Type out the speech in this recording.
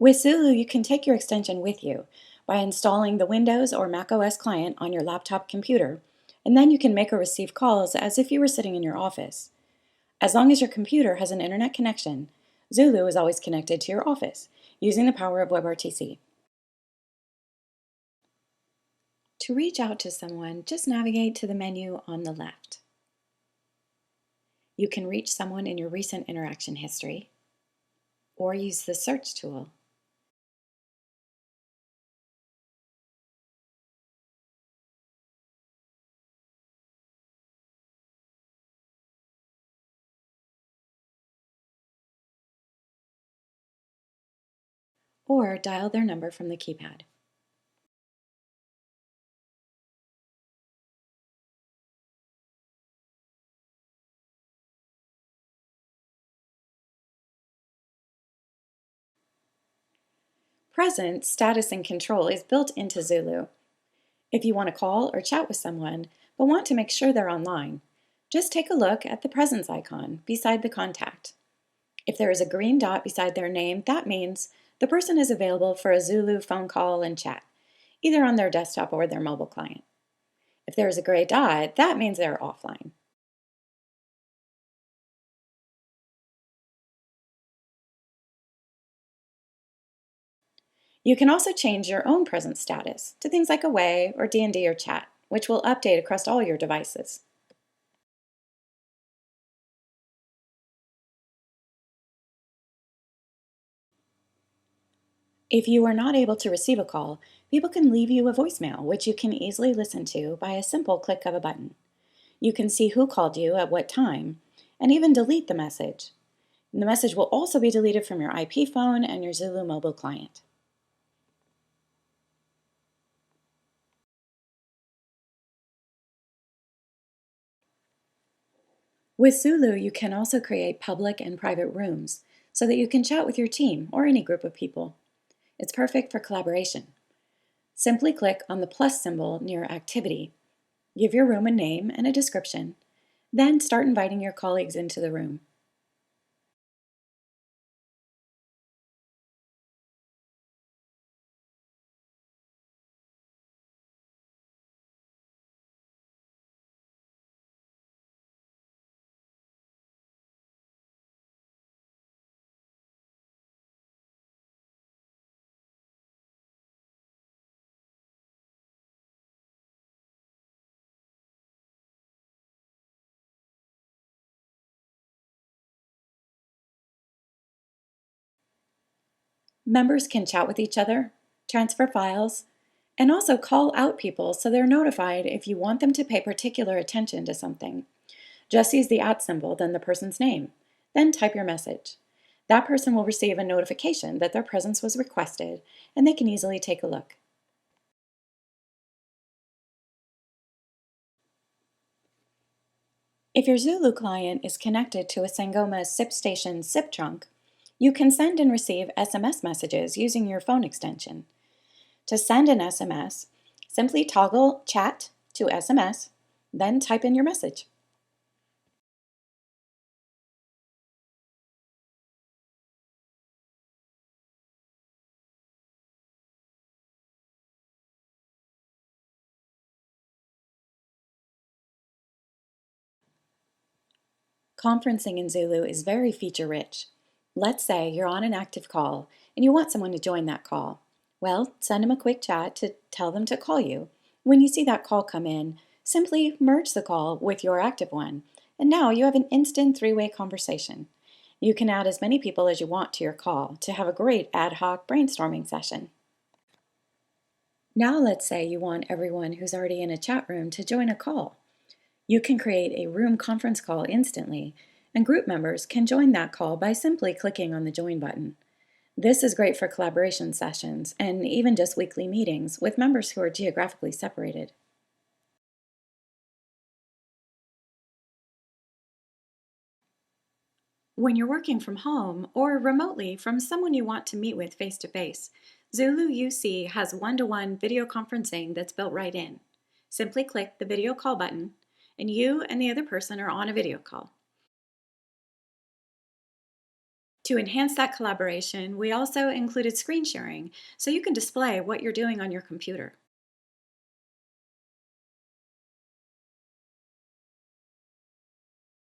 With Zulu, you can take your extension with you by installing the Windows or Mac OS client on your laptop computer, and then you can make or receive calls as if you were sitting in your office. As long as your computer has an internet connection, Zulu is always connected to your office using the power of WebRTC. To reach out to someone, just navigate to the menu on the left. You can reach someone in your recent interaction history or use the search tool. Or dial their number from the keypad. Presence, status, and control is built into Zulu. If you want to call or chat with someone, but want to make sure they're online, just take a look at the presence icon beside the contact. If there is a green dot beside their name, that means the person is available for a Zulu phone call and chat, either on their desktop or their mobile client. If there is a gray dot, that means they're offline. You can also change your own presence status to things like away or D&D or chat, which will update across all your devices. If you are not able to receive a call, people can leave you a voicemail, which you can easily listen to by a simple click of a button. You can see who called you at what time, and even delete the message. And the message will also be deleted from your IP phone and your Zulu mobile client. With Zulu, you can also create public and private rooms so that you can chat with your team or any group of people. It's perfect for collaboration. Simply click on the plus symbol near Activity. Give your room a name and a description, then start inviting your colleagues into the room. Members can chat with each other, transfer files, and also call out people so they're notified if you want them to pay particular attention to something. Just use the @ symbol, then the person's name, then type your message. That person will receive a notification that their presence was requested, and they can easily take a look. If your Zulu client is connected to a Sangoma SIP SIP trunk, you can send and receive SMS messages using your phone extension. To send an SMS, simply toggle Chat to SMS, then type in your message. Conferencing in Zulu is very feature-rich. Let's say you're on an active call and you want someone to join that call. Well, send them a quick chat to tell them to call you. When you see that call come in, simply merge the call with your active one, and now you have an instant three-way conversation. You can add as many people as you want to your call to have a great ad hoc brainstorming session. Now let's say you want everyone who's already in a chat room to join a call. You can create a room conference call instantly, and group members can join that call by simply clicking on the Join button. This is great for collaboration sessions and even just weekly meetings with members who are geographically separated. When you're working from home or remotely from someone you want to meet with face-to-face, Zulu UC has one-to-one video conferencing that's built right in. Simply click the video call button, and you and the other person are on a video call. To enhance that collaboration, we also included screen sharing, so you can display what you're doing on your computer.